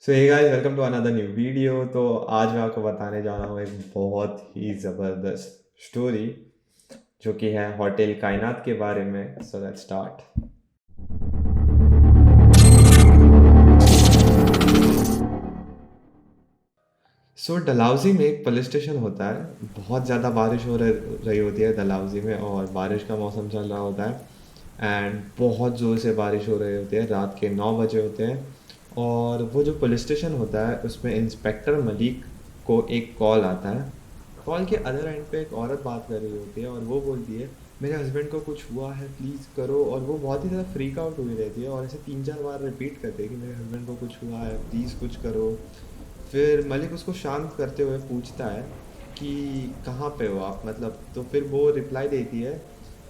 So hey guys, welcome to another new video. तो आज मैं आपको बताने जा रहा हूँ एक बहुत ही ज़बरदस्त स्टोरी जो कि है होटल कायनात के बारे में। So let's start. So Dalhousie में एक पुलिस स्टेशन होता है। बहुत ज़्यादा बारिश हो रही होती है डलहौज़ी में, और बारिश का मौसम चल रहा होता है एंड बहुत ज़ोर से बारिश हो रही होती है। रात के 9 बजे होते हैं और वो जो पुलिस स्टेशन होता है उसमें इंस्पेक्टर मलिक को एक कॉल आता है। कॉल के अदर एंड पे एक औरत बात कर रही होती है और वो बोलती है, मेरे हस्बैंड को कुछ हुआ है, प्लीज़ करो। और वो बहुत ही ज़्यादा फ्रीक आउट हुई रहती है और ऐसे 3-4 बार रिपीट करते हैं कि मेरे हस्बैंड को कुछ हुआ है, प्लीज़ कुछ करो। फिर मलिक उसको शांत करते हुए पूछता है कि कहाँ पे हो आप, मतलब। तो फिर वो रिप्लाई देती है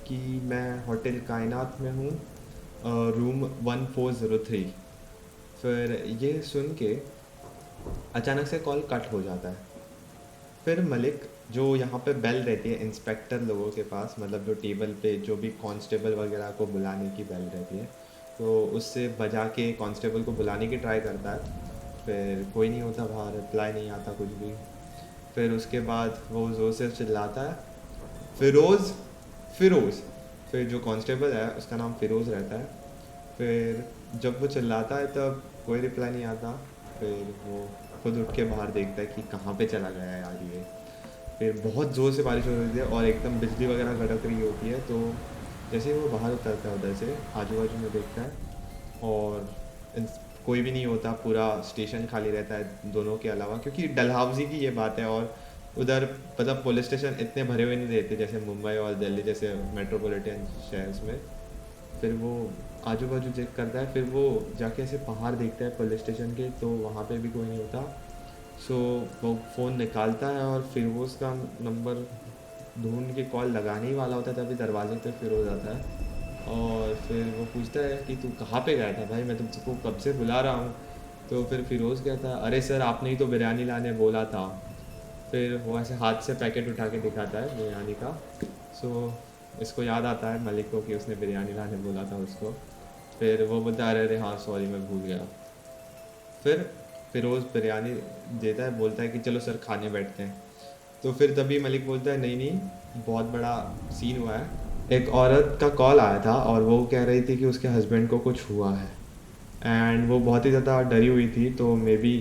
कि मैं होटल कायनात में हूँ, रूम 1403। फिर ये सुन के अचानक से कॉल कट हो जाता है। फिर मलिक, जो यहाँ पे बेल रहती है इंस्पेक्टर लोगों के पास, मतलब जो टेबल पे जो भी कांस्टेबल वगैरह को बुलाने की बेल रहती है, तो उससे बजा के कांस्टेबल को बुलाने की ट्राई करता है। फिर कोई नहीं होता बाहर, रिप्लाई नहीं आता कुछ भी। फिर उसके बाद वो ज़ोर से चिल्लाता है, फ़िरोज़, फ़िरोज़। फिर जो कांस्टेबल है उसका नाम फ़िरोज़ रहता है। फिर जब वो चिल्लाता है तब कोई रिप्लाई नहीं आता। फिर वो खुद उठ के बाहर देखता है कि कहाँ पे चला गया है यार ये। फिर बहुत ज़ोर से बारिश हो रही है और एकदम बिजली वगैरह कड़क रही होती है। तो जैसे ही वो बाहर उतरता है उधर से, आजू बाजू में देखता है और कोई भी नहीं होता। पूरा स्टेशन खाली रहता है दोनों के अलावा, क्योंकि डलहौज़ी की ये बात है। और उधर मतलब पुलिस स्टेशन इतने भरे हुए नहीं रहते जैसे मुंबई और दिल्ली जैसे मेट्रोपॉलिटन शहर्स में। फिर वो आजू बाजू चेक करता है, फिर वो जाके ऐसे बाहर देखता है पुलिस स्टेशन के, तो वहाँ पे भी कोई नहीं होता। सो वो फ़ोन निकालता है और फिरोज़ का नंबर ढूंढ के कॉल लगाने ही वाला होता है, तभी दरवाजे पे फिरोज़ आता है। और फिर वो पूछता है कि तू कहाँ पे गया था भाई, मैं तुमको कब से बुला रहा हूँ। तो फिर फिरोज़ कहता है, अरे सर आपने ही तो बिरयानी लाने बोला था। फिर वो ऐसे हाथ से पैकेट उठा के दिखाता है बिरयानी का। सो इसको याद आता है मलिक को कि उसने बिरयानी लाने बोला था उसको। फिर वो बोलता है, अरे अरे हाँ सॉरी मैं भूल गया। फिर फिरोज़ बिरयानी देता है, बोलता है कि चलो सर खाने बैठते हैं। तो फिर तभी मलिक बोलता है, नहीं नहीं, बहुत बड़ा सीन हुआ है। एक औरत का कॉल आया था और वो कह रही थी कि उसके हस्बैंड को कुछ हुआ है एंड वो बहुत ही ज़्यादा डरी हुई थी। तो मे बी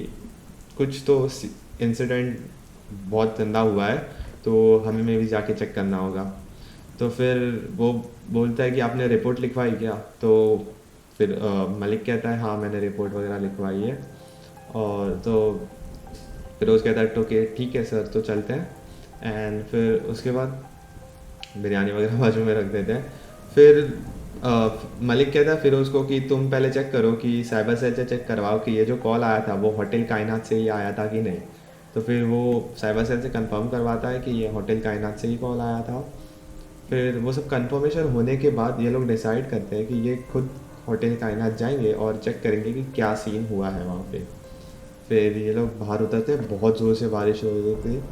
कुछ तो इंसिडेंट बहुत गंदा हुआ है, तो हमें में भी जाके चेक करना होगा। तो फिर वो बोलता है कि आपने रिपोर्ट लिखवाई क्या। तो फिर मलिक कहता है, हाँ मैंने रिपोर्ट वगैरह लिखवाई है। और तो फिरोज़ कहता है, तो के ठीक है सर, तो चलते हैं। एंड फिर उसके बाद बिरयानी वगैरह बाजू में रख देते हैं। फिर मलिक कहता है फिरोज़ को कि तुम पहले चेक करो कि साइबर सेल से चेक करवाओ कि ये जो कॉल आया था वो होटल कायनात से ही आया था कि नहीं। तो फिर वो साइबर सेल से कंफर्म करवाता है कि ये होटल कायनात से ही कॉल आया था। फिर वो सब कंफर्मेशन होने के बाद ये लोग डिसाइड करते हैं कि ये खुद होटल कायनात जाएंगे और चेक करेंगे कि क्या सीन हुआ है वहाँ पे। फिर ये लोग बाहर उतरते हैं, बहुत ज़ोर से बारिश हो रही थी।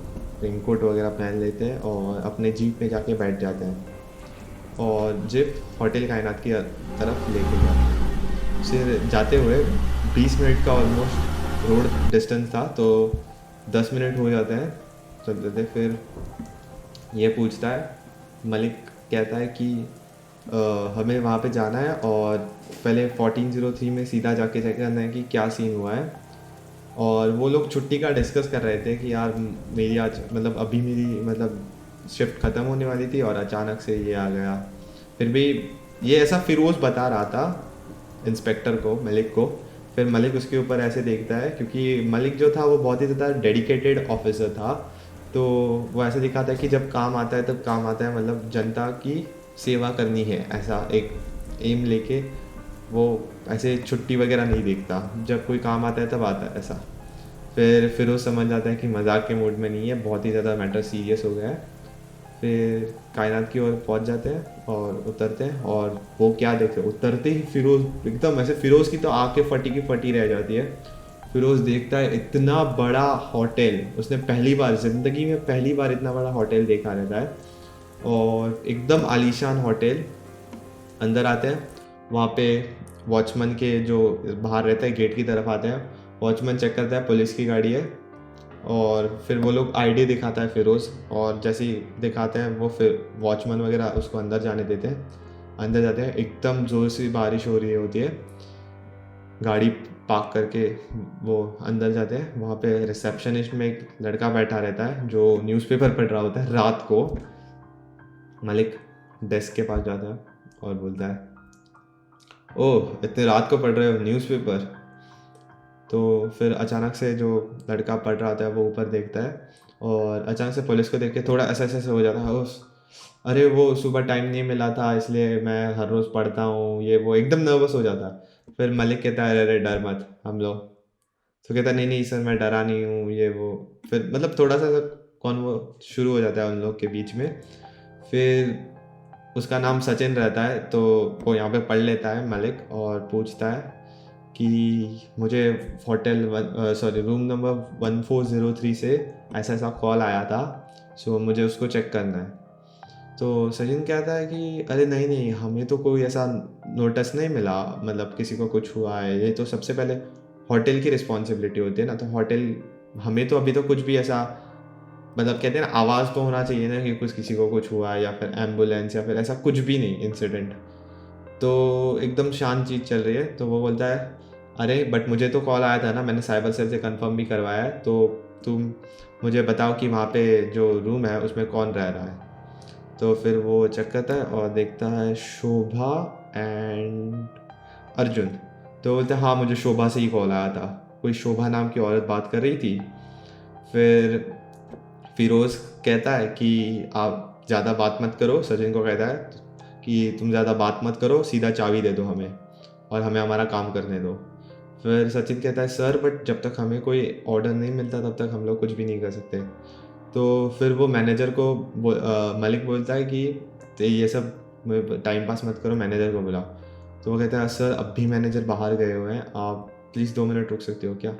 रेनकोट वगैरह पहन लेते हैं और अपने जीप में जाके बैठ जाते हैं और जीप होटल कायनात की तरफ लेके जाते हैं। फिर जाते हुए 20 मिनट का ऑलमोस्ट रोड डिस्टेंस था, तो 10 मिनट हो जाते हैं चलते थे। फिर ये पूछता है, मलिक कहता है कि हमें वहाँ पे जाना है और पहले 1403 में सीधा जाके चेक करना है कि क्या सीन हुआ है। और वो लोग छुट्टी का डिस्कस कर रहे थे कि यार मेरी आज मतलब अभी मेरी मतलब शिफ्ट ख़त्म होने वाली थी और अचानक से ये आ गया। फिर भी ये ऐसा फिरोज़ बता रहा था इंस्पेक्टर को, मलिक को। फिर मलिक उसके ऊपर ऐसे देखता है, क्योंकि मलिक जो था वो बहुत ही ज़्यादा डेडिकेटेड ऑफिसर था। तो वो ऐसे दिखाता है कि जब काम आता है तब काम आता है, मतलब जनता की सेवा करनी है, ऐसा एक एम लेके वो ऐसे छुट्टी वगैरह नहीं देखता। जब कोई काम आता है तब आता है ऐसा। फिर वो समझ जाता है कि मजाक के मूड में नहीं है, बहुत ही ज़्यादा मैटर सीरियस हो गया है। फिर कायनात की ओर पहुंच जाते हैं और उतरते हैं। और वो क्या देखते हैं, उतरते ही फिरोज़ एकदम ऐसे, फिरोज़ की तो आंखें फटी की फटी रह जाती है। फिरोज़ देखता है इतना बड़ा होटल, उसने पहली बार ज़िंदगी में पहली बार इतना बड़ा होटल देखा रहता है। और एकदम आलीशान होटल। अंदर आते हैं, वहाँ पे वॉचमैन के जो बाहर रहता है गेट की तरफ आते हैं वॉचमैन चेक करता है पुलिस की गाड़ी है, और फिर वो लोग आईडी दिखाता है फिरोज़, और जैसे ही दिखाते हैं वो फिर वॉचमैन वगैरह उसको अंदर जाने देते हैं। अंदर जाते हैं, एकदम ज़ोर से बारिश हो रही होती है। गाड़ी पार्क करके वो अंदर जाते हैं। वहाँ पे रिसेप्शनिस्ट में एक लड़का बैठा रहता है जो न्यूज़पेपर पढ़ रहा होता है रात को। मलिक डेस्क के पास जाता है और बोलता है, ओह इतने रात को पढ़ रहे हो न्यूज़पेपर? तो फिर अचानक से जो लड़का पढ़ रहा था वो ऊपर देखता है, और अचानक से पुलिस को देख के थोड़ा ऐसा ऐसा हो जाता है, उस अरे वो सुबह टाइम नहीं मिला था इसलिए मैं हर रोज़ पढ़ता हूँ, ये वो एकदम नर्वस हो जाता है। फिर मलिक कहता है, अरे डर मत हम लोग। तो कहता है, नहीं नहीं सर मैं डरा नहीं हूँ, ये वो। फिर मतलब थोड़ा सा कौन वो शुरू हो जाता है उन लोग के बीच में। फिर उसका नाम सचिन रहता है, तो वो यहाँ पे पढ़ लेता है मलिक, और पूछता है कि मुझे होटल रूम नंबर 1403 से ऐसा ऐसा कॉल आया था, सो मुझे उसको चेक करना है। तो सचिन कहता है कि अरे नहीं नहीं, हमें तो कोई ऐसा नोटिस नहीं मिला, मतलब किसी को कुछ हुआ है, ये तो सबसे पहले होटल की रिस्पॉन्सिबिलिटी होती है ना, तो होटल हमें तो अभी तो कुछ भी ऐसा, मतलब कहते हैं ना आवाज़ तो होना चाहिए ना कि कुछ किसी को कुछ हुआ है या फिर एम्बुलेंस या फिर ऐसा कुछ भी नहीं इंसिडेंट। तो एकदम शांत चीज़ चल रही है। तो वो बोलता है, अरे बट मुझे तो कॉल आया था ना, मैंने साइबर सेल से कंफर्म भी करवाया है, तो तुम मुझे बताओ कि वहाँ पे जो रूम है उसमें कौन रह रहा है। तो फिर वो चेक करता है और देखता है शोभा एंड अर्जुन। तो बोलते हैं, हाँ मुझे शोभा से ही कॉल आया था, कोई शोभा नाम की औरत बात कर रही थी। फिर फिरोज़ कहता है कि आप ज़्यादा बात मत करो, सचिन को कहता है कि तुम ज़्यादा बात मत करो, सीधा चाबी दे दो हमें और हमें हमारा काम करने दो। फिर सचिन कहता है, सर बट जब तक हमें कोई ऑर्डर नहीं मिलता तब तक हम लोग कुछ भी नहीं कर सकते। तो फिर वो मैनेजर को मलिक बोलता है कि तो ये सब टाइम पास मत करो, मैनेजर को बुलाओ। तो वो कहता है, सर अब भी मैनेजर बाहर गए हुए हैं, आप प्लीज़ 2 मिनट रुक सकते हो क्या?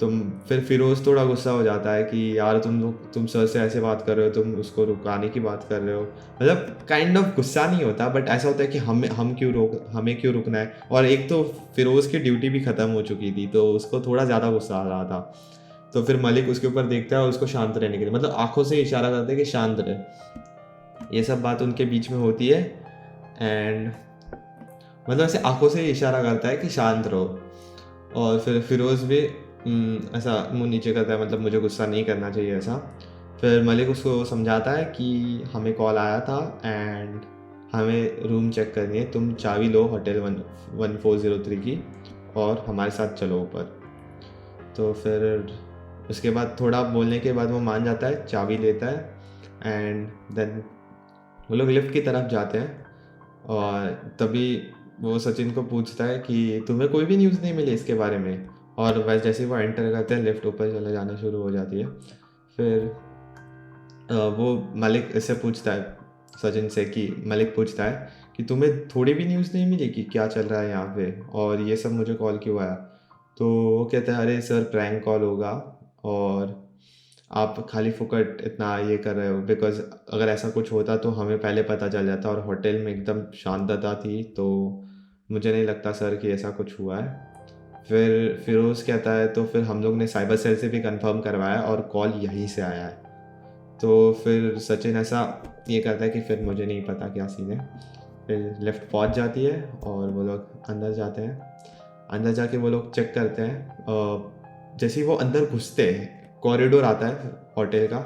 फिर फिरोज़ थोड़ा गुस्सा हो जाता है कि यार तुम सर से ऐसे बात कर रहे हो, तुम उसको रुकाने की बात कर रहे हो। मतलब काइंड ऑफ गुस्सा नहीं होता, बट ऐसा होता है कि हमें क्यों रुकना है। और एक तो फिरोज़ की ड्यूटी भी ख़त्म हो चुकी थी, तो उसको थोड़ा ज़्यादा गुस्सा आ रहा था। तो फिर मलिक उसके ऊपर देखता है और उसको शांत रहने के लिए, मतलब आंखों से इशारा करता है कि शांत रहे। ये सब बात उनके बीच में होती है, एंड मतलब ऐसे आंखों से इशारा करता है कि शांत रहो। और फिर फिरोज़ भी ऐसा मुंह नीचे करता है, मतलब मुझे गुस्सा नहीं करना चाहिए ऐसा। फिर मलिक उसको समझाता है कि हमें कॉल आया था एंड हमें रूम चेक करनी है, तुम चाबी लो होटल 1403 की और हमारे साथ चलो ऊपर। तो फिर उसके बाद थोड़ा बोलने के बाद वो मान जाता है, चाबी लेता है, एंड देन वो लोग लिफ्ट की तरफ जाते हैं। और तभी वो सचिन को पूछता है कि तुम्हें कोई भी न्यूज़ नहीं मिली इसके बारे में। और वैसे जैसे ही वो एंटर करते हैं लिफ्ट ऊपर चले जाना शुरू हो जाती है। फिर वो मलिक इससे पूछता है, सचिन से, कि मलिक पूछता है कि तुम्हें थोड़ी भी न्यूज़ नहीं मिली कि क्या चल रहा है यहाँ पे और ये सब मुझे कॉल क्यों आया? तो वो कहता है, अरे सर प्रैंक कॉल होगा और आप खाली फुकट इतना ये कर रहे हो, बिकॉज़ अगर ऐसा कुछ होता तो हमें पहले पता चल जाता, और होटल में एकदम शांतता थी, तो मुझे नहीं लगता सर कि ऐसा कुछ हुआ है। फिर फिरोज़ कहता है, तो फिर हम लोग ने साइबर सेल से भी कंफर्म करवाया और कॉल यहीं से आया है। तो फिर सचिन ऐसा ये करता है कि फिर मुझे नहीं पता क्या सीन है। फिर लिफ्ट पहुंच जाती है और वो लोग अंदर जाते हैं। अंदर जाके वो लोग चेक करते हैं। जैसे ही वो अंदर घुसते हैं, कॉरिडोर आता है होटल का,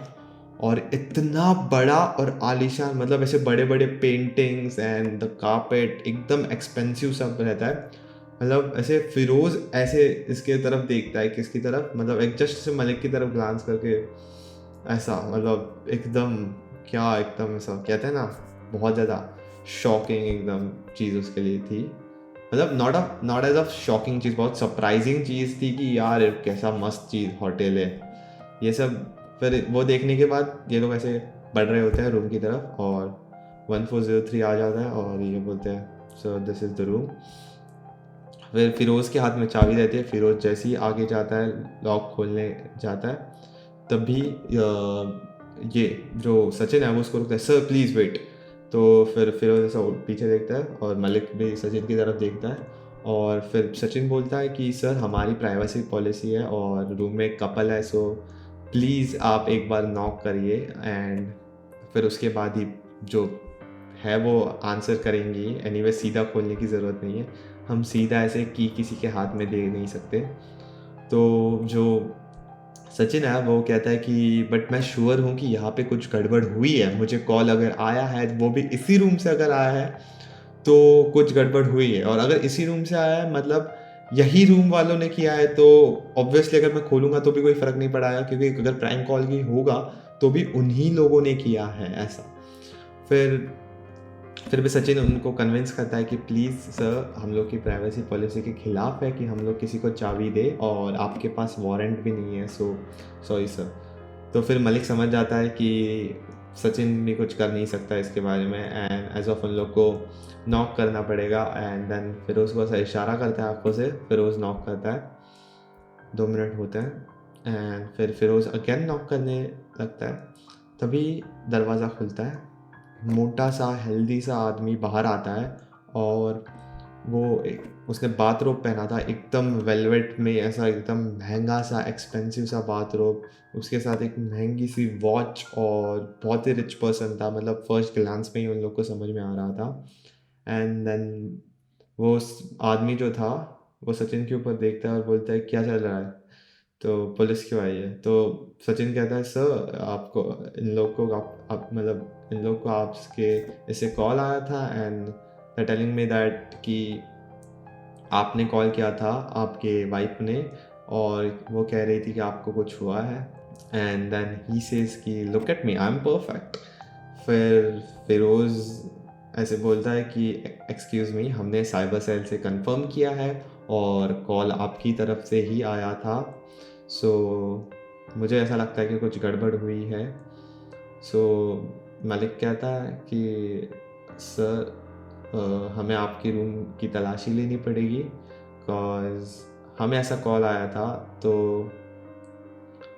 और इतना बड़ा और आलीशान, मतलब ऐसे बड़े बड़े पेंटिंग्स एंड द कारपेट एकदम एक्सपेंसिव सब रहता है। मतलब ऐसे फिरोज़ ऐसे इसके तरफ देखता है, किसकी तरफ, मतलब एक जस्ट से मलिक की तरफ ग्लांस करके ऐसा, मतलब एकदम क्या, एकदम ऐसा कहते हैं ना, बहुत ज़्यादा शॉकिंग एकदम चीज़ उसके लिए थी। मतलब नॉट एज अ शॉकिंग चीज़, बहुत सरप्राइजिंग चीज़ थी कि यार कैसा मस्त चीज़ होटल है ये सब। फिर वो देखने के बाद ये लोग ऐसे बढ़ रहे होते हैं रूम की तरफ, और 1403 आ जाता है और ये बोलते हैं, so this is the room. फिर फिरोज़ के हाथ में चाबी रहती है। फिरोज़ जैसे ही आगे जाता है लॉक खोलने जाता है, तभी ये जो सचिन है वो उसको रुकता है, सर प्लीज़ वेट। तो फिर फिरोज़ ऐसा पीछे देखता है और मलिक भी सचिन की तरफ देखता है, और फिर सचिन बोलता है कि सर हमारी प्राइवेसी पॉलिसी है और रूम में एक कपल है, सो प्लीज़ आप एक बार नॉक करिए। एंड फिर उसके बाद ही जो है वो आंसर करेंगी। एनीवे सीधा खोलने की ज़रूरत नहीं है, हम सीधा ऐसे की किसी के हाथ में दे नहीं सकते। तो जो सचिन है वो कहता है कि बट मैं श्योर हूँ कि यहाँ पे कुछ गड़बड़ हुई है, मुझे कॉल अगर आया है वो भी इसी रूम से अगर आया है तो कुछ गड़बड़ हुई है। और अगर इसी रूम से आया है मतलब यही रूम वालों ने किया है, तो ऑब्वियसली अगर मैं खोलूँगा तो भी कोई फ़र्क नहीं पड़ाएगा, क्योंकि अगर प्रैंक कॉल भी होगा तो भी उन्हीं लोगों ने किया है ऐसा। फिर भी सचिन उनको कन्विंस करता है कि प्लीज़ सर हम लोग की प्राइवेसी पॉलिसी के ख़िलाफ़ है कि हम लोग किसी को चाबी दे, और आपके पास वारंट भी नहीं है, सो सॉरी सर। तो फिर मलिक समझ जाता है कि सचिन भी कुछ कर नहीं सकता इसके बारे में, एंड एज ऑफ उन लोग को नॉक करना पड़ेगा। एंड देन फिरोज़ को ऐसा इशारा करता है आंखों से, फिरोज़ नॉक करता है। 2 मिनट होते हैं एंड फिर फिरोज़ अगेन नॉक करने लगता है। तभी दरवाज़ा खुलता है, मोटा सा हेल्दी सा आदमी बाहर आता है, और उसने बाथरोब पहना था एकदम वेलवेट में, ऐसा एकदम महंगा सा एक्सपेंसिव सा बाथरोब, उसके साथ एक महंगी सी वॉच, और बहुत ही रिच पर्सन था, मतलब फर्स्ट ग्लांस में ही उन लोग को समझ में आ रहा था। एंड देन वो आदमी जो था वो सचिन के ऊपर देखता है और बोलता है क्या चल रहा है, तो पुलिस क्यों आई है? तो सचिन कहता है सर आपको इन लोग को आप मतलब इन लोग को आपके इससे कॉल आया था, and they telling me that कि आपने कॉल किया था आपके वाइफ ने, और वो कह रही थी कि आपको कुछ हुआ है। एंड देन ही सेज कि look at me I am perfect. फिर फिरोज़ ऐसे बोलता है कि एक्सक्यूज़ मी, हमने साइबर सेल से कंफर्म किया है और कॉल आपकी तरफ से ही आया था, सो मुझे ऐसा लगता है कि कुछ गड़बड़ हुई है। सो मलिक कहता है कि सर हमें आपके रूम की तलाशी लेनी पड़ेगी, बिकॉज़ हमें ऐसा कॉल आया था, तो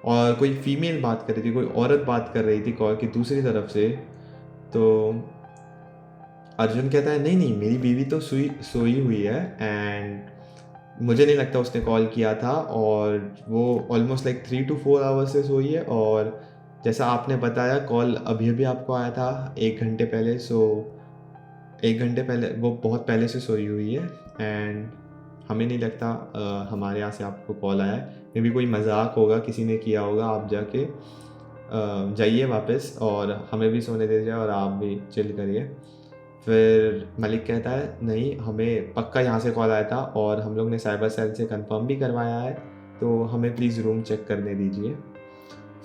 और कोई फीमेल बात कर रही थी, कोई औरत बात कर रही थी कॉल की दूसरी तरफ से। तो अर्जुन कहता है नहीं नहीं, मेरी बीवी तो सोई हुई है, एंड मुझे नहीं लगता उसने कॉल किया था, और वो ऑलमोस्ट लाइक 3 to 4 आवर्स से सोई है, और जैसा आपने बताया कॉल अभी अभी आपको आया था 1 घंटे पहले, सो 1 घंटे पहले वो बहुत पहले से सोई हुई है, एंड हमें नहीं लगता हमारे यहाँ से आपको कॉल आया है, मे भी कोई मजाक होगा, किसी ने किया होगा, आप जाके जाइए वापस और हमें भी सोने दीजिए और आप भी चिल करिए। फिर मलिक कहता है नहीं, हमें पक्का यहाँ से कॉल आया था और हम लोग ने साइबर सेल से कंफर्म भी करवाया है, तो हमें प्लीज़ रूम चेक करने दीजिए।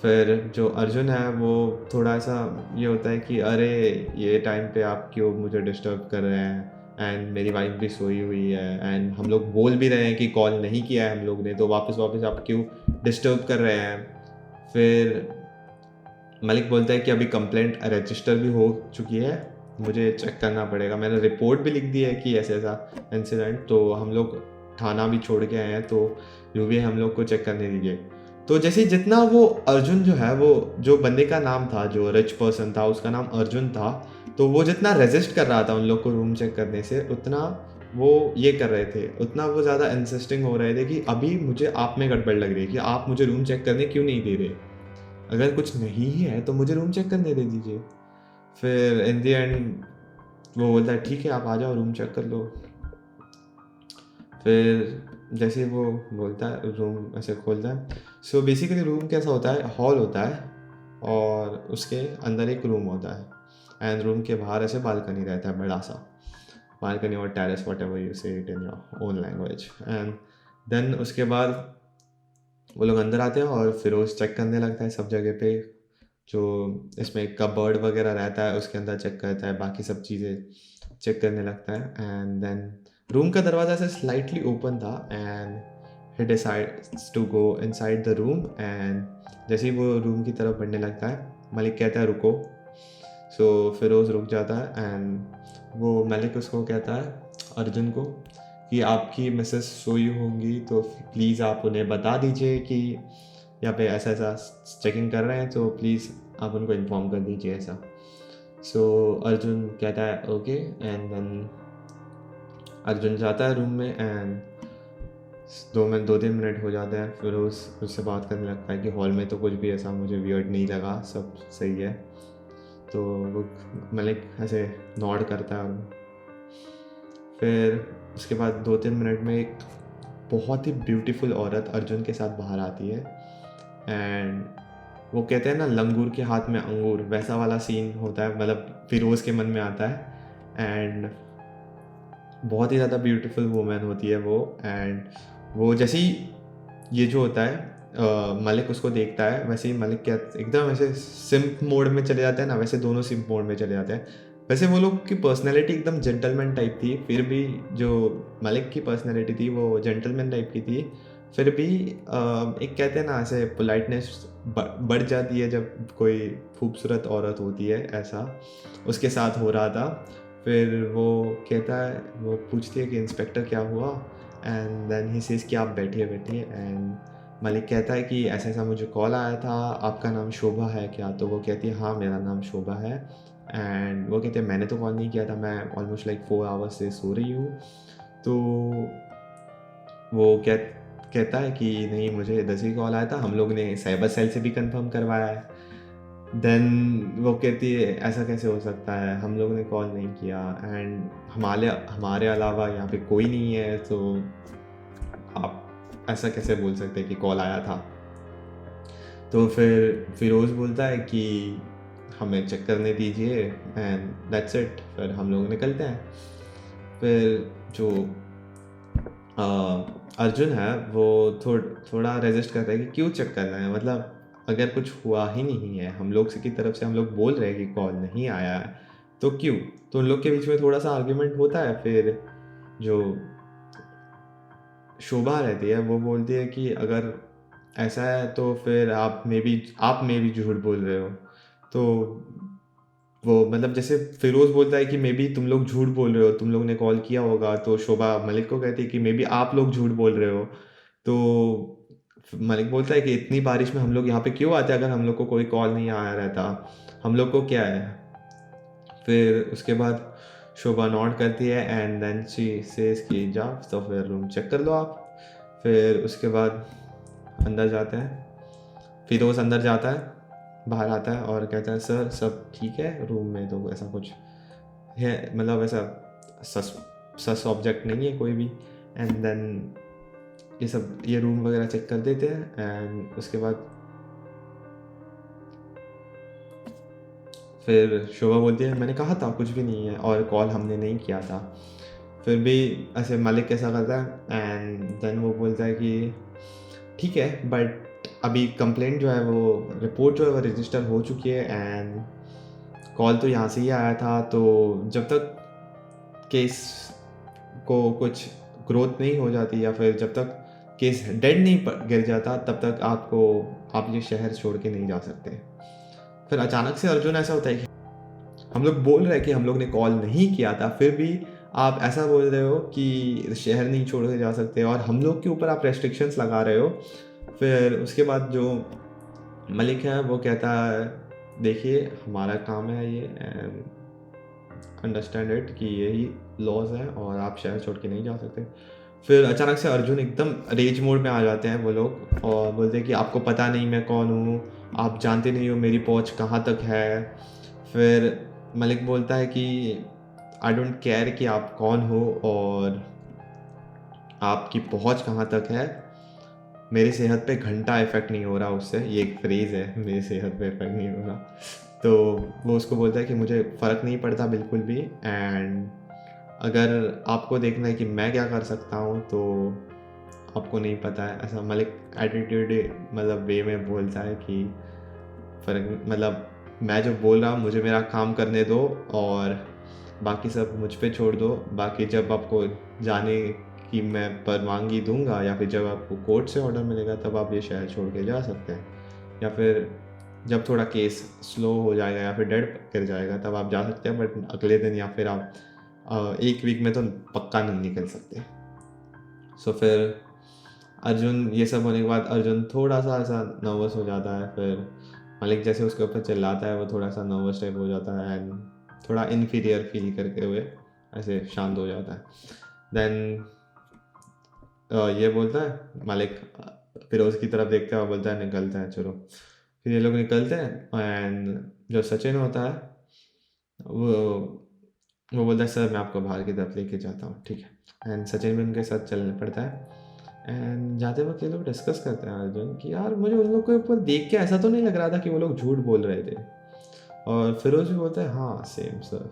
फिर जो अर्जुन है वो थोड़ा सा ये होता है कि अरे ये टाइम पे आप क्यों मुझे डिस्टर्ब कर रहे हैं, एंड मेरी वाइफ भी सोई हुई है, एंड हम लोग बोल भी रहे हैं कि कॉल नहीं किया है हम लोग ने, तो वापस वापस आप क्यों डिस्टर्ब कर रहे हैं। फिर मलिक बोलता है कि अभी कंप्लेंट रजिस्टर भी हो चुकी है, मुझे चेक करना पड़ेगा, मैंने रिपोर्ट भी लिख दी है कि ऐसा ऐसा इंसिडेंट, तो हम लोग थाना भी छोड़ के आए हैं, तो जो भी हम लोग को चेक करने दीजिए। तो जैसे जितना वो अर्जुन जो है, वो जो बंदे का नाम था, जो रिच पर्सन था उसका नाम अर्जुन था, तो वो जितना रेजिस्ट कर रहा था उन लोग को रूम चेक करने से, उतना वो ये कर रहे थे, उतना वो ज़्यादा इंसिस्टिंग हो रहे थे कि अभी मुझे आप में गड़बड़ लग रही है कि आप मुझे रूम चेक करने क्यों नहीं दे रहे, अगर कुछ नहीं है तो मुझे रूम चेक करने दे दीजिए। फिर इन द एंड वो बोलता है ठीक है आप आ जाओ रूम चेक कर लो। फिर जैसे वो बोलता है रूम ऐसे खोलता है, सो बेसिकली रूम कैसा होता है, हॉल होता है और उसके अंदर एक रूम होता है, एंड रूम के बाहर ऐसे बालकनी रहता है, बड़ा सा बालकनी और terrace, whatever you say it in your own language. And then उसके बाद वो लोग अंदर आते हैं और फिरोज़ चेक करने लगता है सब जगह पे, जो इसमें कबर्ड वगैरह रहता है उसके अंदर चेक करता है, बाकी सब चीज़ें चेक करने लगता है। एंड देन रूम का दरवाज़ा से स्लाइटली ओपन था, and he decides to go inside the room. And जैसे ही वो रूम की तरफ बढ़ने लगता है, मलिक कहता है रुको, सो फिरोज़ रुक जाता है, एंड वो मलिक उसको कहता है अर्जुन को कि आपकी मिसेस सोई होंगी, तो प्लीज़ आप उन्हें बता दीजिए कि यहाँ पे ऐसा ऐसा चेकिंग कर रहे हैं, तो प्लीज़ आप उनको इन्फॉर्म कर दीजिए ऐसा। सो अर्जुन कहता है ओके, एंड देन अर्जुन जाता है रूम में एंड 2-3 मिनट हो जाते हैं। फिर उससे बात करने लगता है कि हॉल में तो कुछ भी ऐसा मुझे वियर्ड नहीं लगा, सब सही है। तो वो मलिक ऐसे नॉड करता है और फिर उसके बाद 2-3 मिनट में एक बहुत ही ब्यूटीफुल औरत अर्जुन के साथ बाहर आती है एंड वो कहते हैं ना लंगूर के हाथ में अंगूर, वैसा वाला सीन होता है, मतलब फिरोज़ के मन में आता है। एंड बहुत ही ज़्यादा ब्यूटीफुल वूमेन होती है वो। एंड वो जैसे ही ये जो होता है मलिक उसको देखता है, वैसे ही मलिक क्या एकदम ऐसे सिम्प मोड में चले जाते हैं ना, वैसे दोनों सिम्प मोड में चले जाते हैं। वैसे वो लोग की पर्सनैलिटी एकदम जेंटलमैन टाइप थी, फिर भी जो मलिक की पर्सनैलिटी थी वो जेंटलमैन टाइप की थी। फिर भी एक कहते हैं ना ऐसे पोलाइटनेस बढ़ जाती है जब कोई खूबसूरत औरत होती है, ऐसा उसके साथ हो रहा था। फिर वो कहता है, वो पूछती है कि इंस्पेक्टर क्या हुआ, एंड देन ही सेज कि आप बैठिए बैठिए। एंड मलिक कहता है कि ऐसा ऐसा मुझे कॉल आया था, आपका नाम शोभा है क्या? तो वो कहती है हाँ मेरा नाम शोभा है। एंड वो कहते हैं मैंने तो कॉल नहीं किया था, मैं ऑलमोस्ट लाइक 4 आवर्स से सो रही हूँ। तो वो कहता है कि नहीं मुझे इधर से ही कॉल आया था, हम लोग ने साइबर सेल से भी कंफर्म करवाया है। देन वो कहती है ऐसा कैसे हो सकता है, हम लोग ने कॉल नहीं किया एंड हमारे अलावा यहाँ पे कोई नहीं है, तो आप ऐसा कैसे बोल सकते हैं कि कॉल आया था? तो फिर फिरोज़ बोलता है कि हमें चेक करने दीजिए एंड दैट्स इट, फिर हम लोग निकलते हैं। फिर जो अर्जुन है वो थोड़ा रेजिस्ट करता है कि क्यों चेक करना है, मतलब अगर कुछ हुआ ही नहीं है, हम लोग की तरफ से हम लोग बोल रहे हैं कि कॉल नहीं आया है, तो क्यों? तो उन लोग के बीच में थोड़ा सा आर्ग्यूमेंट होता है। फिर जो शोभा रहती है वो बोलती है कि अगर ऐसा है तो फिर आप में भी झूठ बोल रहे हो। तो वो मतलब जैसे फिरोज़ बोलता है कि मे बी तुम लोग झूठ बोल रहे हो, तुम लोग ने कॉल किया होगा, तो शोभा मलिक को कहती है कि मे बी आप लोग झूठ बोल रहे हो। तो मलिक बोलता है कि इतनी बारिश में हम लोग यहाँ पे क्यों आते अगर हम लोग को कोई कॉल नहीं आया रहता, हम लोग को क्या है? फिर उसके बाद शोभा नॉड करती है एंड देन शी सेज कि जाओ तो फिर रूम चेक कर लो आप। फिर उसके बाद अंदर जाते हैं, फिरोज़ अंदर जाता है, बाहर आता है और कहता है सर सब ठीक है रूम में, तो ऐसा कुछ है मतलब ऐसा सस सस ऑब्जेक्ट नहीं है कोई भी। एंड देन ये रूम वगैरह चेक कर देते हैं एंड उसके बाद फिर शोभा बोलती है मैंने कहा था कुछ भी नहीं है और कॉल हमने नहीं किया था। फिर भी ऐसे मालिक कैसा करता है एंड देन वो बोलता है कि ठीक है बट अभी कंप्लेंट जो है वो रिपोर्ट जो है वो रजिस्टर हो चुकी है एंड कॉल तो यहाँ से ही आया था, तो जब तक केस को कुछ ग्रोथ नहीं हो जाती या फिर जब तक केस डेड नहीं गिर जाता तब तक आप ये शहर छोड़ के नहीं जा सकते। फिर अचानक से अर्जुन ऐसा होता है कि हम लोग बोल रहे हैं कि हम लोग ने कॉल नहीं किया था, फिर भी आप ऐसा बोल रहे हो कि शहर नहीं छोड़ के जा सकते और हम लोग के ऊपर आप रेस्ट्रिक्शंस लगा रहे हो। फिर उसके बाद जो मलिक है वो कहता है देखिए हमारा काम है ये एंड अंडरस्टैंड इट कि यही लॉज है और आप शहर छोड़ के नहीं जा सकते। फिर अचानक से अर्जुन एकदम रेज मोड में आ जाते हैं वो लोग और बोलते हैं कि आपको पता नहीं मैं कौन हूँ, आप जानते नहीं हो मेरी पहुँच कहाँ तक है। फिर मलिक बोलता है कि आई डोंट केयर कि आप कौन हो और आपकी पहुँच कहाँ तक है, मेरी सेहत पे घंटा इफ़ेक्ट नहीं हो रहा उससे, ये एक फ्रेज़ है मेरी सेहत पे इफ़ेक्ट नहीं हो रहा। तो वो उसको बोलता है कि मुझे फ़र्क नहीं पड़ता बिल्कुल भी एंड अगर आपको देखना है कि मैं क्या कर सकता हूँ तो आपको नहीं पता है, ऐसा मलिक एटीट्यूड मतलब वे में बोलता है कि फ़र्क मतलब मैं जो बोल रहा हूँ मुझे मेरा काम करने दो और बाकी सब मुझ पे छोड़ दो। बाकी जब आपको जाने की मैं परवानगी दूंगा या फिर जब आपको कोर्ट से ऑर्डर मिलेगा तब आप ये शहर छोड़ के जा सकते हैं, या फिर जब थोड़ा केस स्लो हो जाएगा या फिर डेड कर जाएगा तब आप जा सकते हैं, बट अगले दिन या फिर आप 1 वीक में तो पक्का नहीं निकल सकते। सो फिर अर्जुन ये सब होने के बाद अर्जुन थोड़ा सा ऐसा नर्वस हो जाता है। फिर मलिक जैसे उसके ऊपर चिल्लाता है वो थोड़ा सा नर्वस टाइप हो जाता है एंड थोड़ा इन्फीरियर फील करके हुए ऐसे शांत हो जाता है। देन ये बोलता है मालिक, फिरोज की तरफ देखता है और बोलता है निकलते हैं चलो। फिर ये लोग निकलते हैं एंड जो सचिन होता है वो वो बोलता है सर मैं आपको बाहर की तरफ लेके जाता हूँ, ठीक है। एंड सचिन भी उनके साथ चलने पड़ता है। एंड जाते वक्त ये लोग डिस्कस करते हैं अर्जुन कि यार मुझे उन लोग के ऊपर देख के ऐसा तो नहीं लग रहा था कि वो लोग झूठ बोल रहे थे। और फिरोज भी बोलता है हाँ सेम सर,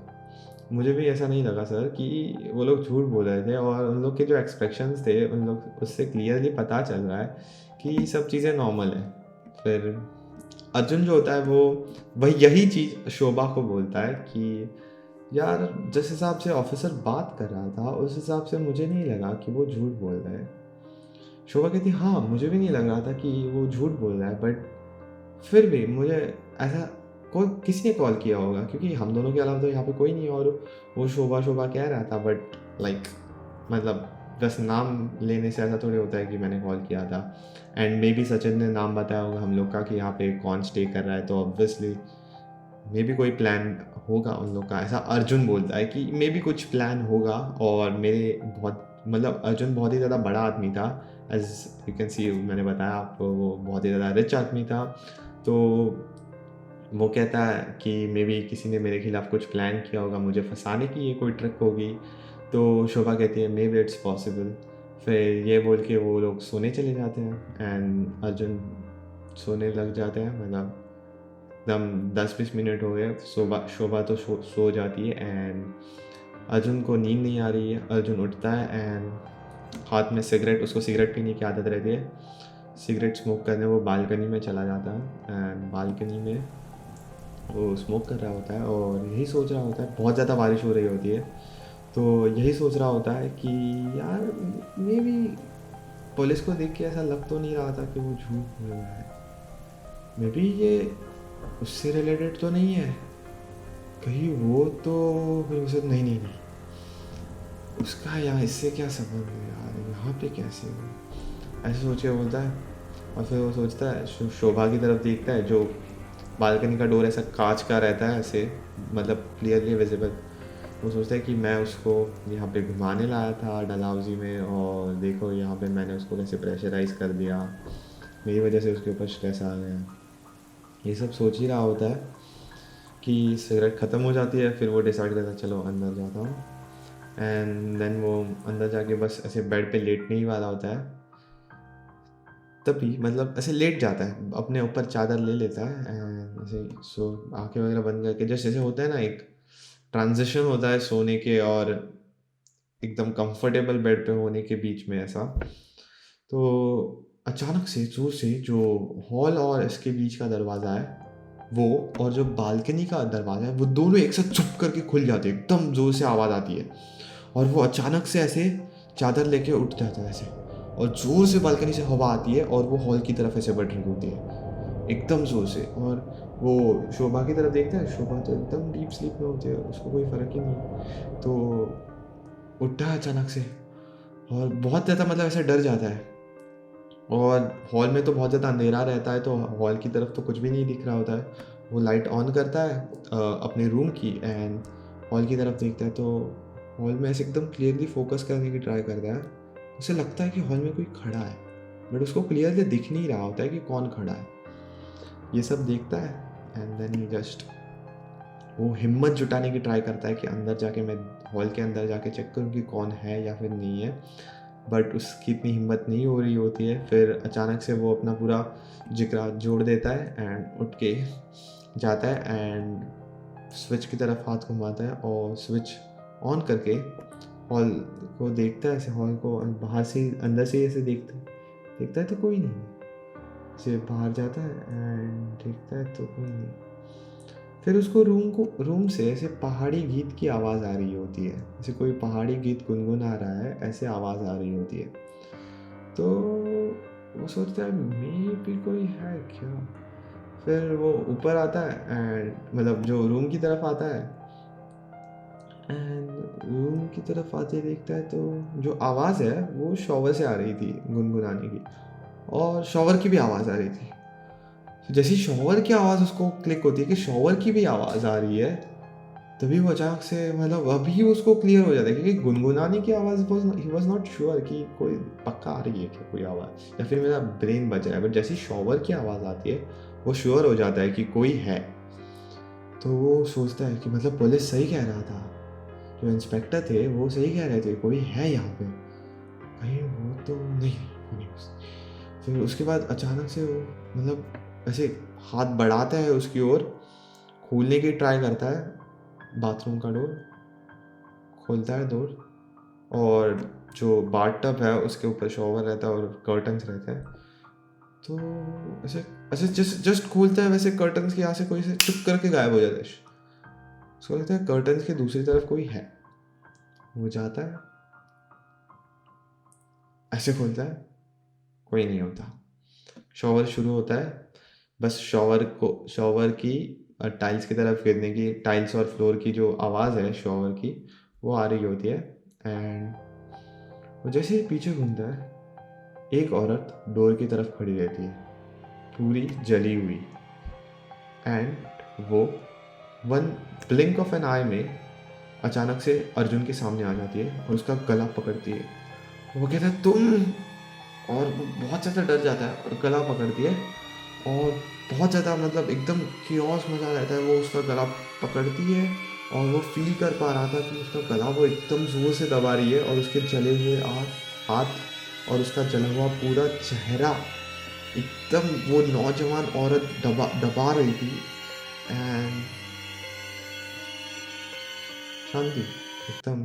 मुझे भी ऐसा नहीं लगा सर कि वो लोग झूठ बोल रहे थे, और उन लोग के जो एक्सपेक्शंस थे उन लोग उससे क्लियरली पता चल रहा है कि सब चीज़ें नॉर्मल है। फिर अर्जुन जो होता है वो वही यही चीज़ शोभा को बोलता है कि यार जिस हिसाब से ऑफिसर बात कर रहा था उस हिसाब से मुझे नहीं लगा कि वो झूठ बोल रहा है। शोभा कहती हाँ मुझे भी नहीं लग रहा था कि वो झूठ बोल रहा है, बट फिर भी मुझे ऐसा कोई किसी ने कॉल किया होगा क्योंकि हम दोनों के अलावा तो यहाँ पे कोई नहीं है, और वो शोभा शोभा कह रहा था, बट लाइक मतलब बस नाम लेने से ऐसा थोड़ी होता है कि मैंने कॉल किया था। एंड मे बी सचिन ने नाम बताया होगा हम लोग का कि यहाँ पे कौन स्टे कर रहा है, तो ऑब्वियसली मे बी कोई प्लान होगा उन लोग का, ऐसा अर्जुन बोलता है कि मे बी कुछ प्लान होगा। और मेरे बहुत मतलब अर्जुन बहुत ही ज़्यादा बड़ा आदमी था, एज यू कैन सी, मैंने बताया आपको वो बहुत ही ज़्यादा रिच आदमी था। तो वो कहता है कि मे बी किसी ने मेरे खिलाफ कुछ प्लान किया होगा मुझे फंसाने की, ये कोई ट्रिक होगी। तो शोभा कहती है मे बी इट्स पॉसिबल। फिर ये बोल के वो लोग सोने चले जाते हैं एंड अर्जुन सोने लग जाते हैं, मतलब एकदम 10-20 मिनट हो गए। शोभा शोभा तो सो जाती है एंड अर्जुन को नींद नहीं आ रही है। अर्जुन उठता है एंड हाथ में सिगरेट, उसको सिगरेट पीने की आदत रहती है, सिगरेट स्मोक करने वो बालकनी में चला जाता है। एंड बालकनी में वो स्मोक कर रहा होता है और यही सोच रहा होता है, बहुत ज़्यादा बारिश हो रही होती है, तो यही सोच रहा होता है कि यार मे बी पुलिस को देख के ऐसा लग तो नहीं रहा था कि वो झूठ बोल रहा है, मे बी ये उससे रिलेटेड तो नहीं है, कहीं वो तो नहीं नहीं नहीं नहीं, उसका यहाँ इससे क्या संबंध है यार, यहाँ पे कैसे हो, ऐसे सोच के बोलता है। और फिर वो सोचता है शोभा की तरफ देखता है, जो बालकनी का डोर ऐसा कांच का रहता है ऐसे, मतलब क्लियरली विजिबल। वो सोचता है कि मैं उसको यहाँ पे घुमाने लाया था डलहौजी में, और देखो यहाँ पे मैंने उसको कैसे प्रेशराइज़ कर दिया, मेरी वजह से उसके ऊपर स्ट्रेस आ गया। ये सब सोच ही रहा होता है कि सिगरेट ख़त्म हो जाती है। फिर वो डिसाइड करता है चलो अंदर जाता हूँ। एंड देन वो अंदर जाके बस ऐसे बेड पे लेटने ही वाला होता है, तभी मतलब ऐसे लेट जाता है, अपने ऊपर चादर ले लेता है एंड ऐसे सो आंखें वगैरह बंद करके, जैसे जैसे होता है ना एक ट्रांजिशन होता है सोने के और एकदम कंफर्टेबल बेड पे होने के बीच में ऐसा। तो अचानक से जोर से जो हॉल और इसके बीच का दरवाज़ा है वो, और जो बालकनी का दरवाज़ा है वो दोनों एक साथ चुप करके खुल जाते हैं, एकदम ज़ोर से आवाज़ आती है। और वो अचानक से ऐसे चादर लेके उठ जाता है ऐसे, और ज़ोर से बालकनी से हवा आती है और वो हॉल की तरफ ऐसे बढ़ रही होती है एकदम ज़ोर से। और वो शोभा की तरफ देखता है, शोभा तो एकदम डीप स्लीप में होती है, उसको कोई फ़र्क ही नहीं। तो उठता है अचानक से और बहुत ज़्यादा मतलब ऐसा डर जाता है। और हॉल में तो बहुत ज़्यादा अंधेरा रहता है, तो हॉल की तरफ तो कुछ भी नहीं दिख रहा होता है। वो लाइट ऑन करता है अपने रूम की एंड हॉल की तरफ देखता है, तो हॉल में ऐसे एकदम क्लियरली फोकस करने की ट्राई करता है। उसे लगता है कि हॉल में कोई खड़ा है, बट उसको क्लियरली दिख नहीं रहा होता है कि कौन खड़ा है। ये सब देखता है एंड देन ही जस्ट वो हिम्मत जुटाने की ट्राई करता है कि अंदर जाके मैं हॉल के अंदर जाके चेक करूँ कि कौन है या फिर नहीं है, बट उसकी इतनी हिम्मत नहीं हो रही होती है। फिर अचानक से वो अपना पूरा जिगरा जोड़ देता है एंड उठ के जाता है एंड स्विच की तरफ हाथ घुमाता है और स्विच ऑन करके हॉल को देखता है ऐसे, हॉल को बाहर से अंदर से ऐसे देखता है तो कोई नहीं है। से बाहर जाता है एंड देखता है तो कोई नहीं। फिर उसको रूम से ऐसे पहाड़ी गीत की आवाज़ आ रही होती है, जैसे कोई पहाड़ी गीत गुनगुना रहा है ऐसे आवाज़ आ रही होती है। तो वो सोचता है मे भी कोई है क्या। फिर वो ऊपर आता है एंड मतलब जो रूम की तरफ आता है एंड रूम की तरफ आते देखता है तो जो आवाज़ है वो शॉवर से आ रही थी गुनगुनाने की, और शॉवर की भी आवाज़ आ रही थी। तो जैसी शॉवर की आवाज़ उसको क्लिक होती है कि शॉवर की भी आवाज़ आ रही है, तभी वो अचानक से मतलब अभी उसको क्लियर हो जाता है, क्योंकि गुनगुनाने की आवाज़ ही वॉज नॉट श्योर कि कोई पक्का आ रही है क्या कोई आवाज़, या फिर मेरा ब्रेन बज रहा है, बट जैसे ही शॉवर की आवाज़ आती है वो श्योर हो जाता है कि कोई है। तो वो सोचता है कि मतलब पुलिस सही कह रहा था, जो इंस्पेक्टर थे वो सही कह रहे थे, कोई है यहाँ पे, कहीं वो तो नहीं कोई नहीं। फिर उसके बाद अचानक से वो मतलब ऐसे हाथ बढ़ाता है उसकी ओर, खोलने की ट्राई करता है बाथरूम का डोर, खोलता है डोर, और जो बाथ टब है उसके ऊपर शॉवर रहता है और कर्टन्स रहते हैं। तो ऐसे ऐसे जस्ट जस्ट खोलता है, वैसे कर्टन्स के यहाँ से कोई से चुप करके गायब हो जाता है। उसको लगता है कर्टन्स की दूसरी तरफ कोई है। वो जाता है, ऐसे खोलता है, कोई नहीं होता। शॉवर शुरू होता है, बस शॉवर की टाइल्स की तरफ गिरने की, टाइल्स और फ्लोर की जो आवाज़ है शॉवर की, वो आ रही होती है। एंड वो जैसे ही पीछे घूमता है, एक औरत डोर की तरफ खड़ी रहती है, पूरी जली हुई। एंड वो वन ब्लिंक ऑफ एन आई में अचानक से अर्जुन के सामने आ जाती है और उसका गला पकड़ती है। वो कहता है तुम, और वो बहुत ज़्यादा डर जाता है और गला पकड़ती है, और बहुत ज़्यादा मतलब एकदम कियोस मचा रहता है। वो उसका गला पकड़ती है और वो फील कर पा रहा था कि उसका गला वो एकदम ज़ोर से दबा रही है, और उसके जले हुए हाथ और उसका जला हुआ पूरा चेहरा एकदम वो नौजवान औरत दबा दबा रही थी। एंड शांति एकदम,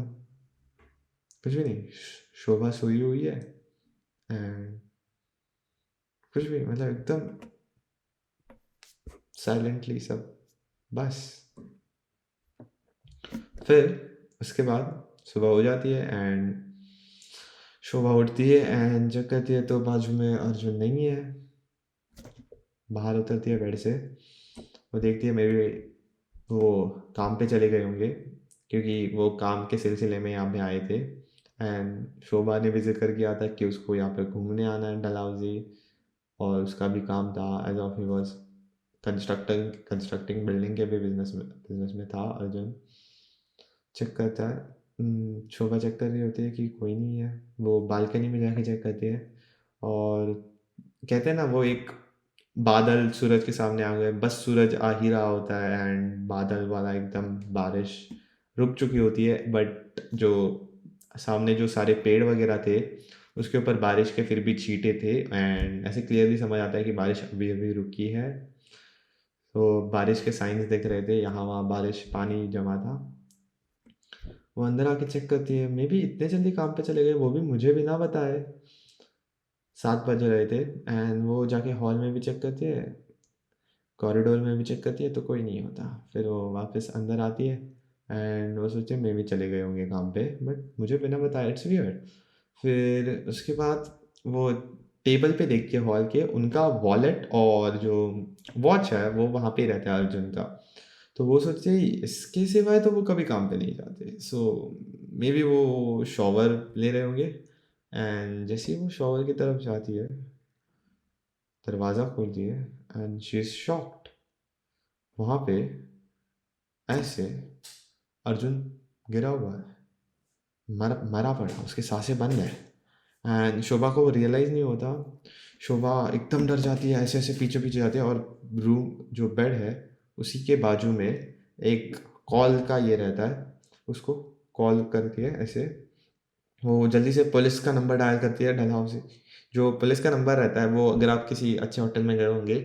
कुछ भी नहीं। शोभा सोई हुई है, एंड कुछ भी मतलब एकदम साइलेंटली सब, बस। फिर उसके बाद सुबह हो जाती है एंड शोभा उठती है एंड चेक करती है तो बाजू में अर्जुन नहीं है। बाहर उतरती है बेड से, वो देखती है मे बी वो काम पे चले गए होंगे, क्योंकि वो काम के सिलसिले में यहाँ पे आए थे। एंड शोभा ने भी जिक्र किया था कि उसको यहाँ पे घूमने आना है डलहौजी, और उसका भी काम था as of he was constructing building के भी बिजनेस में था अर्जुन। चेक करता है, शोभा चेक कर रही होती है कि कोई नहीं है। वो बालकनी में जाके चेक करती है, और कहते हैं ना वो एक बादल सूरज के सामने आ गए, बस सूरज आ ही रहा होता है एंड बादल वाला एकदम, बारिश रुक चुकी होती है, बट जो सामने जो सारे पेड़ वगैरह थे उसके ऊपर बारिश के फिर भी छींटे थे, एंड ऐसे क्लियरली समझ आता है कि बारिश अभी अभी रुकी है। तो बारिश के साइंस दिख रहे थे, यहाँ वहाँ बारिश पानी जमा था। वो अंदर आके चेक करती है, मे बी इतने जल्दी काम पे चले गए, वो भी मुझे बिना बताए। 7 बज रहे थे। एंड वो जाके हॉल में भी चेक करती है, कॉरिडोर में भी चेक करती है, तो कोई नहीं होता। फिर वो वापस अंदर आती है एंड वो सोचती है मे भी चले गए होंगे काम पे, बट मुझे बिना बताया, इट्स वियर्ड। फिर उसके बाद वो टेबल पे देखती है हॉल के, उनका वॉलेट और जो वॉच है वो वहाँ पे ही रहता है अर्जुन का। तो वो सोचते हैं इसके सिवाय तो वो कभी काम पे नहीं जाते, सो मे बी वो शॉवर ले रहे होंगे। एंड जैसे ही वो शॉवर की तरफ जाती है, दरवाज़ा खोलती है एंड शी इज़ शॉक्ड। वहाँ पे ऐसे अर्जुन गिरा हुआ है, मरा मरा पड़ा, उसकी सांसें बंद है। एंड शोभा को रियलाइज़ नहीं होता। शोभा एकदम डर जाती है, ऐसे ऐसे पीछे पीछे जाती है, और रूम जो बेड है उसी के बाजू में एक कॉल का ये रहता है, उसको कॉल करती है ऐसे। वो जल्दी से पुलिस का नंबर डायल करती है डलहौजी। जो पुलिस का नंबर रहता है वो, अगर आप किसी अच्छे होटल में गए होंगे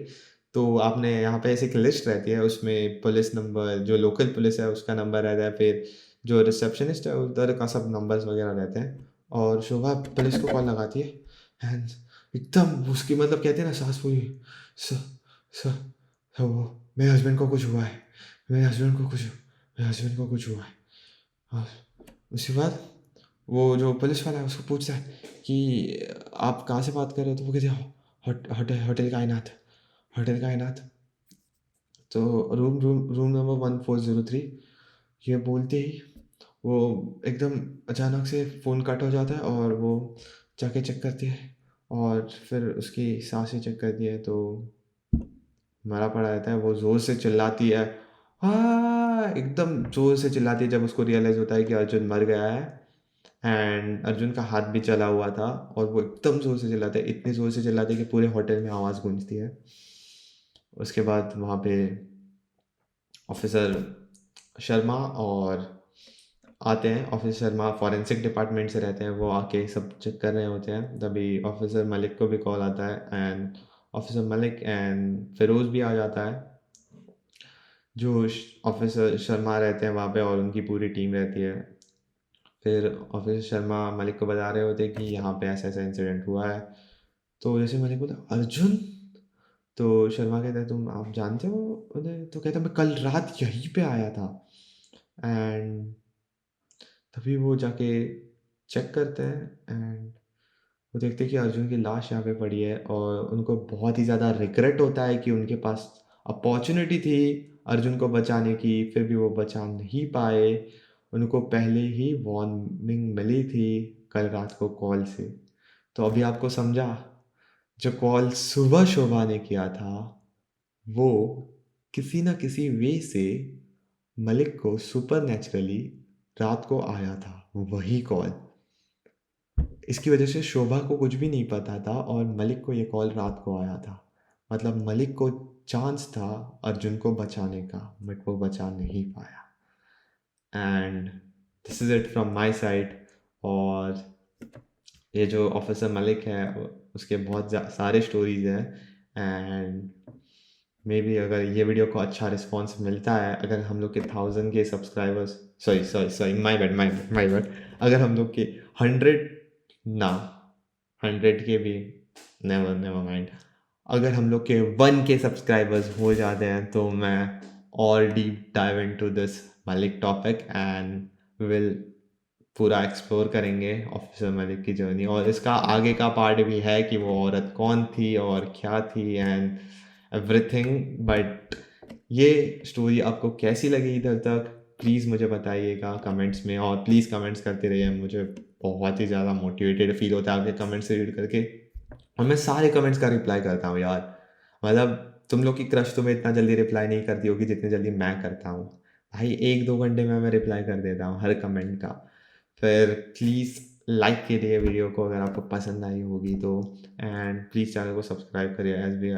तो आपने यहाँ पे ऐसे एक लिस्ट रहती है, उसमें पुलिस नंबर, जो लोकल पुलिस है उसका नंबर रहता है, फिर जो रिसेप्शनिस्ट है उधर का सब नंबर्स वगैरह रहते हैं। और शोभा पुलिस को कॉल लगाती है एंड एकदम उसकी मतलब कहते हैं ना सांस पूरी, स स वो मेरे हस्बैंड को कुछ हुआ है, मेरे हस्बैंड को कुछ मेरे हस्बैंड को कुछ हुआ है। और उसके बाद वो जो पुलिस वाला है उसको पूछता है कि आप कहाँ से बात कर रहे हो, तो वो कहते हैं होटल होटल कायनात, होटल कायनात। तो रूम नंबर 1403, ये बोलते ही वो एकदम अचानक से फ़ोन कट हो जाता है, और वो जाके चेक करती है, और फिर उसकी सांसें चेक करती है तो मरा पड़ा रहता है। वो ज़ोर से चिल्लाती है, हाँ, एकदम ज़ोर से चिल्लाती है जब उसको रियलाइज़ होता है कि अर्जुन मर गया है एंड अर्जुन का हाथ भी चला हुआ था और वो एकदम ज़ोर से चिल्लाते हैं, इतनी ज़ोर से चिल्लाते हैं कि पूरे होटल में आवाज़ गूंजती है। उसके बाद वहाँ पे ऑफिसर शर्मा और आते हैं। ऑफिसर शर्मा फॉरेंसिक डिपार्टमेंट से रहते हैं, वो आके सब चेक कर रहे होते हैं। तभी ऑफिसर मलिक को भी कॉल आता है and officer Malik and Firoz भी आ जाता है। जो ऑफिसर शर्मा रहते हैं वहाँ पे और उनकी पूरी टीम रहती है। फिर ऑफिसर शर्मा मलिक को बता रहे होते हैं कि यहाँ पे ऐसा ऐसा इंसिडेंट हुआ है। तो जैसे मलिक बोला अर्जुन, तो शर्मा कहता है तुम आप जानते हो उन्हें? तो कहता है मैं कल रात यहीं पे आया था। एंड तभी वो जाके चेक करते हैं एंड वो देखते हैं कि अर्जुन की लाश यहाँ पे पड़ी है और उनको बहुत ही ज़्यादा रिग्रेट होता है कि उनके पास अपॉर्चुनिटी थी अर्जुन को बचाने की, फिर भी वो बचा नहीं पाए। उनको पहले ही वार्निंग मिली थी कल रात को कॉल से। तो अभी आपको समझा, जो कॉल सुबह शोभा ने किया था वो किसी ना किसी वे से मलिक को सुपरनैचुरली रात को आया था वही कॉल। इसकी वजह से शोभा को कुछ भी नहीं पता था और मलिक को ये कॉल रात को आया था। मतलब मलिक को चांस था अर्जुन को बचाने का, बट वो बचा नहीं पाया। And this is it from my side. और ये जो ऑफिसर मलिक है उसके बहुत सारे स्टोरीज हैं एंड मे बी अगर ये वीडियो को अच्छा रिस्पॉन्स मिलता है, अगर हम लोग के 1000 के subscribers, sorry sorry sorry my bad, अगर हम लोग के 100 ना 100 के भी नेवर नेवर माइंड, अगर हम लोग के 1 के सब्सक्राइबर्स हो जाते हैं तो मैं और deep dive into this Malik topic and will पूरा एक्सप्लोर करेंगे ऑफिसर मलिक की जर्नी। और इसका आगे का पार्ट भी है कि वो औरत कौन थी और क्या थी एंड एवरीथिंग। बट ये स्टोरी आपको कैसी लगी इधर तक प्लीज़ मुझे बताइएगा कमेंट्स में, और प्लीज़ कमेंट्स करते रहिए। मुझे बहुत ही ज़्यादा मोटिवेटेड फील होता है आपके कमेंट्स रीड करके और मैं सारे कमेंट्स का रिप्लाई करता हूँ यार। मतलब तुम लोग की क्रश तुम्हें इतना जल्दी रिप्लाई नहीं करती होगी जितनी जल्दी मैं करता हूँ भाई। 1-2 घंटे में मैं रिप्लाई कर देता हूँ हर कमेंट का। फिर प्लीज़ लाइक कीजिए वीडियो को अगर आपको पसंद आई होगी तो, एंड प्लीज़ चैनल को सब्सक्राइब करिए एज वी